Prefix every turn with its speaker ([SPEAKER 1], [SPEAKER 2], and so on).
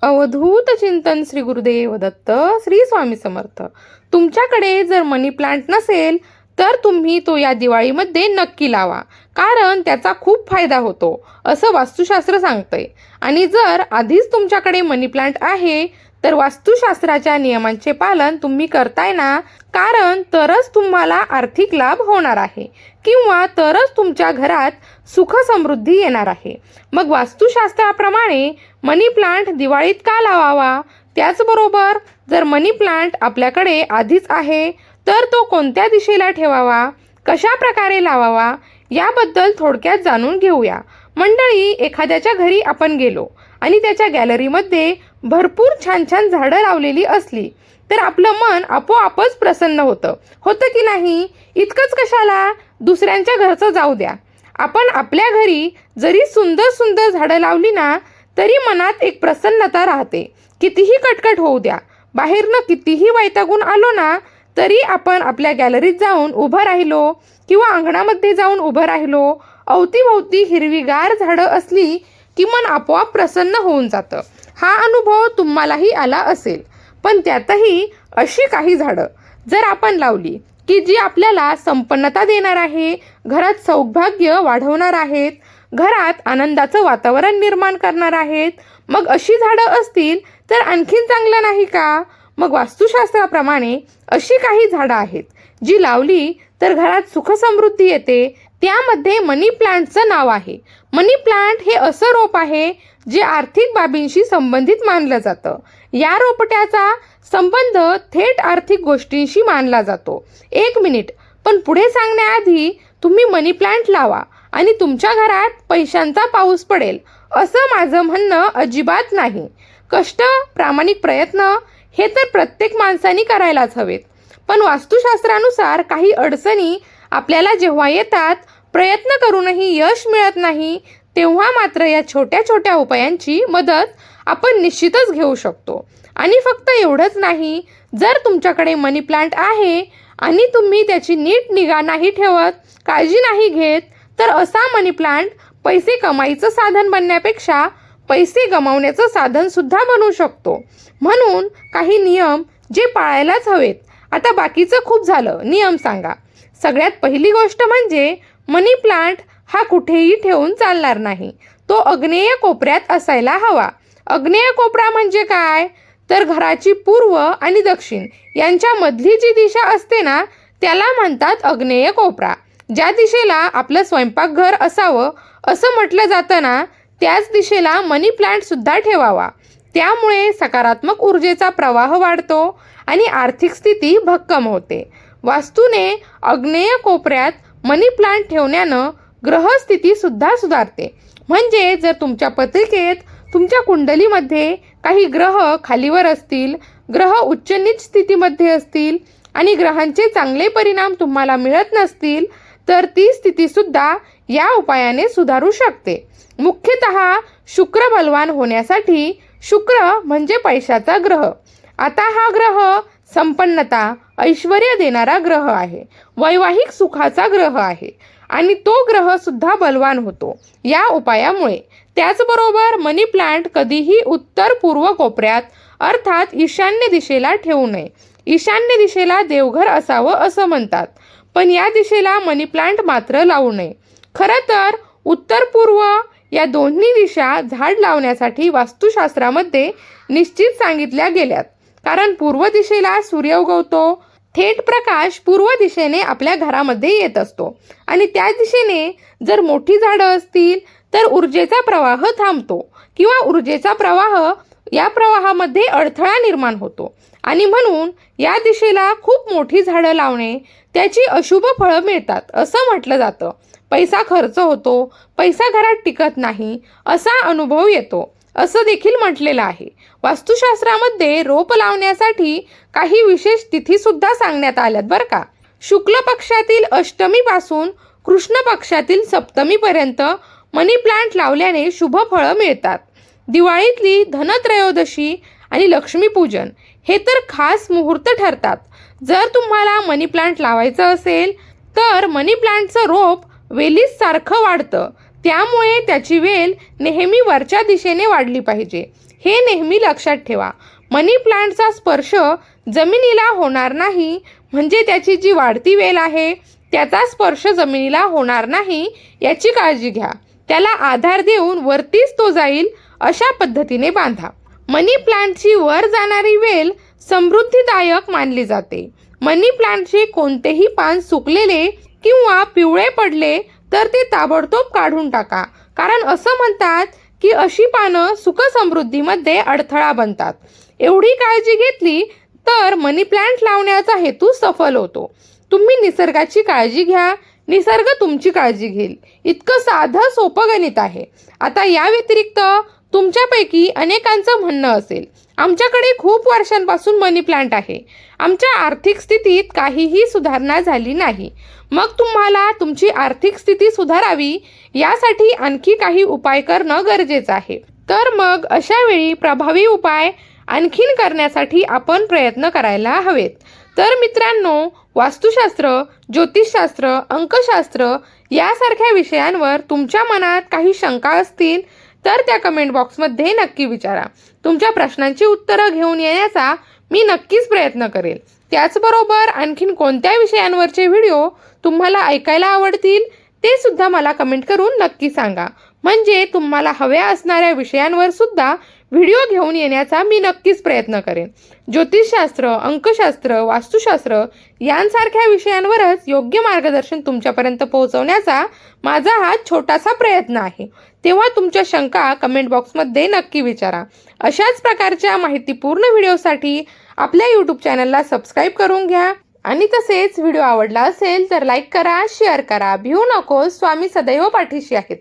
[SPEAKER 1] अवधूत चिंतन श्री गुरुदेव दत्त श्री स्वामी समर्थ. तुमच्याकडे जर मनी प्लांट नसेल तर तुम्ही तो या दिवाळीमध्ये नक्की लावा, कारण त्याचा खूप फायदा होतो असं वास्तुशास्त्र सांगतंय. आणि जर आधीच तुमच्याकडे मनी प्लांट आहे तर वास्तुशास्त्राच्या नियमांचे पालन तुम्ही करताय ना, कारण तरच तुम्हाला आर्थिक लाभ होणार आहे किंवा तरच तुमच्या घरात सुख समृद्धी येणार आहे. मग वास्तुशास्त्राप्रमाणे मनी प्लांट दिवाळीत का लावावा, त्याचबरोबर जर मनी प्लांट आपल्याकडे आधीच आहे तर तो कोणत्या दिशेला ठेवावा, कशा प्रकारे लावावा याबद्दल थोडक्यात जाणून घेऊया. मंडळी, एखाद्याच्या घरी आपण गेलो आणि त्याच्या गॅलरीमध्ये भरपूर छान छान झाडं लावलेली असली तर आपलं मन आपोआपच प्रसन्न होतं की नाही? इतकंच कशाला, दुसऱ्यांच्या घरचं जाऊ द्या, आपण आपल्या घरी जरी सुंदर सुंदर झाडं लावली ना तरी मनात एक प्रसन्नता राहते. कितीही कटकट होऊ द्या, बाहेरनं कितीही वैतागून आलो ना तरी आपण आपल्या गॅलरीत जाऊन उभं राहिलो किंवा अंगणामध्ये जाऊन उभं राहिलो, अवतीभोवती हिरवीगार झाडं असली की मन आपोआप प्रसन्न होऊन जातं. हा अनुभव तुम्हालाही आला असेल. पण त्यातही अशी काही झाडं जर आपण लावली की जी आपल्याला संपन्नता देणार आहे, घरात सौभाग्य वाढवणार आहेत, घरात आनंदाचं वातावरण निर्माण करणार आहेत, मग अशी झाडं असतील तर आणखीन चांगलं नाही का? मग वास्तुशास्त्राप्रमाणे अशी काही झाडं आहेत जी लावली तर घरात सुख समृद्धी येते. त्यामध्ये मनी प्लांटचं नाव आहे. मनी प्लांट हे असं रोप आहे जे आर्थिक बाबींशी संबंधित मानलं जातं. या रोपट्याचा संबंध थेट आर्थिक गोष्टींशी मानला जातो. एक मिनिट, पण पुढे सांगण्याआधी तुम्ही मनी प्लांट लावा आणि तुमच्या घरात पैशांचा पाऊस पडेल असं माझं म्हणणं अजिबात नाही. कष्ट, प्रामाणिक प्रयत्न हे तर प्रत्येक माणसाने करायलाच हवेत. पण वास्तुशास्त्रानुसार काही अडचणी आपल्याला जेव्हा येतात, प्रयत्न करूनही यश मिळत नाही, तेव्हा मात्र या छोट्या छोट्या उपायांची मदत आपण निश्चितच घेऊ शकतो. आणि फक्त एवढंच नाही, जर तुमच्याकडे मनी प्लांट आहे आणि तुम्ही त्याची नीट निगा नाही ठेवत, काळजी नाही घेत, तर असा मनी प्लांट पैसे कमाईचं साधन बनण्यापेक्षा पैसे गमावण्याचं साधन सुद्धा बनू शकतो. म्हणून काही नियम जे पाळायलाच हवेत. आता बाकीचं खूप झालं, नियम सांगा. सगळ्यात पहिली गोष्ट म्हणजे मनी प्लांट हा कुठेही ठेवून चालणार नाही, तो आग्नेय कोपऱ्यात असायला हवा. आग्नेय कोपरा म्हणजे काय, तर घराची पूर्व आणि दक्षिण यांच्यामधली जी दिशा असते ना त्याला म्हणतात आग्नेय कोपरा. ज्या दिशेला आपलं स्वयंपाकघर असावं असं म्हटलं जातं ना, त्याच दिशेला मनी प्लांट सुद्धा ठेवावा. त्यामुळे सकारात्मक ऊर्जेचा प्रवाह वाढतो आणि आर्थिक स्थिती भक्कम होते. वास्तूने आग्नेय कोपऱ्यात मनी प्लांट ठेवण्यानं ग्रहस्थिती सुद्धा सुधारते. म्हणजे जर तुमच्या पत्रिकेत, तुमच्या कुंडलीमध्ये काही ग्रह खालीवर असतील, ग्रह उच्च नीच स्थितीमध्ये असतील आणि ग्रहांचे चांगले परिणाम तुम्हाला मिळत नसतील तर ती स्थितीसुद्धा या उपायाने सुधारू शकते. मुख्यतः शुक्र बलवान होण्यासाठी, शुक्र म्हणजे पैशाचा ग्रह. आता हा ग्रह संपन्नता, ऐश्वर्य देणारा ग्रह आहे, वैवाहिक सुखाचा ग्रह आहे आणि तो ग्रह सुद्धा बलवान होतो या उपायामुळे. त्याचबरोबर मनी प्लांट कधीही उत्तर पूर्व कोपऱ्यात अर्थात ईशान्य दिशेला ठेवू नये. ईशान्य दिशेला देवघर असावं असं म्हणतात, पण या दिशेला मनी प्लांट मात्र लावू नये. खरं तर उत्तर पूर्व या दोन्ही दिशा झाड लावण्यासाठी वास्तुशास्त्रामध्ये निश्चित सांगितल्या गेल्यात, कारण पूर्व दिशेला सूर्य उगवतो, थेट प्रकाश पूर्व दिशेने आपल्या घरामध्ये येत असतो आणि त्या दिशेने जर मोठी झाडं असतील तर ऊर्जेचा प्रवाह थांबतो किंवा ऊर्जेचा प्रवाह या प्रवाहामध्ये अडथळा निर्माण होतो आणि म्हणून या दिशेला खूप मोठी झाडं लावणे त्याची अशुभ फळं मिळतात असं म्हटलं जातं. पैसा खर्च होतो, पैसा घरात टिकत नाही असा अनुभव येतो असं देखील म्हटलेलं आहे. वास्तुशास्त्रामध्ये रोप लावण्यासाठी काही विशेष तिथीसुद्धा सांगण्यात आल्यात बरं का. शुक्ल पक्षातील अष्टमीपासून कृष्ण पक्षातील सप्तमीपर्यंत मनी प्लांट लावल्याने शुभ फळं मिळतात. दिवाळीतली धनत्रयोदशी आणि लक्ष्मीपूजन हे तर खास मुहूर्त ठरतात. जर तुम्हाला मनी प्लांट लावायचं असेल तर मनी प्लांटचं रोप वेलीस सारखं वाढतं, त्यामुळे त्याची वेल नेहमी वरच्या दिशेने वाढली पाहिजे. हे नेहमी लक्षात ठेवा. मनी प्लांटचा स्पर्श जमिनीला होणार नाही, म्हणजे त्याची जी वाढती वेल आहे त्याचा स्पर्श जमिनीला होणार नाही याची काळजी घ्या. त्याला आधार देऊन वरतीच तो जाईल अशा पद्धतीने बांधा. मनी प्लांटची वर जाणारी वेल समृद्धीदायक मानली जाते. मनी प्लांटचे कोणतेही पान सुकलेले किंवा पिवळे पडले तर ते ताबडतोब काढून टाका, कारण असं म्हणतात की अशी पानं सुखसमृद्धीमध्ये अडथळा बनतात. एवढी काळजी घेतली तर मनी प्लांट लावण्याचा हेतू सफल होतो. तुम्ही निसर्गाची काळजी घ्या, निसर्ग तुमची काळजी घेईल. इतकं साधं सोपं गणित आहे. आता या व्यतिरिक्त तुमच्यापैकी अनेकांचं म्हणणं असेल, आमच्याकडे खूप वर्षांपासून मनी प्लांट आहे, आमच्या आर्थिक स्थितीत काहीही सुधारणा झाली नाही. मग तुम्हाला तुमची आर्थिक स्थिती सुधारावी यासाठी आणखी काही उपाय करणं गरजेचं आहे. तर मग अशा वेळी प्रभावी उपाय आणखीन करण्यासाठी आपण प्रयत्न करायला हवेत. तर मित्रांनो, वास्तुशास्त्र, ज्योतिषशास्त्र, अंकशास्त्र यासारख्या विषयांवर तुमच्या मनात काही शंका असतील तर त्या कमेंट बॉक्समध्ये नक्की विचारा. तुमच्या प्रश्नांची उत्तरं घेऊन येण्याचा मी नक्कीच प्रयत्न करेल. त्याचबरोबर आणखीन कोणत्या विषयांवरचे व्हिडिओ तुम्हाला ऐकायला आवडतील ते सुद्धा मला कमेंट करून नक्की सांगा. म्हणजे तुम्हाला हव्या असणाऱ्या विषयांवर सुद्धा व्हिडिओ घेऊन येण्याचा मी नक्कीच प्रयत्न करेन. ज्योतिषशास्त्र, अंकशास्त्र, वास्तुशास्त्र यांसारख्या विषयांवरच योग्य मार्गदर्शन तुमच्यापर्यंत पोहोचवण्याचा माझा हा छोटासा प्रयत्न आहे. तेव्हा तुमच्या शंका कमेंट बॉक्समध्ये नक्की विचारा. अशाच प्रकारच्या माहितीपूर्ण व्हिडिओसाठी आपल्या यूट्यूब चॅनलला सबस्क्राईब करून घ्या. आणि तसेच व्हिडिओ आवडला असेल तर लाईक करा, शेअर करा. भिवू नको, स्वामी सदैव पाठीशी आहेत.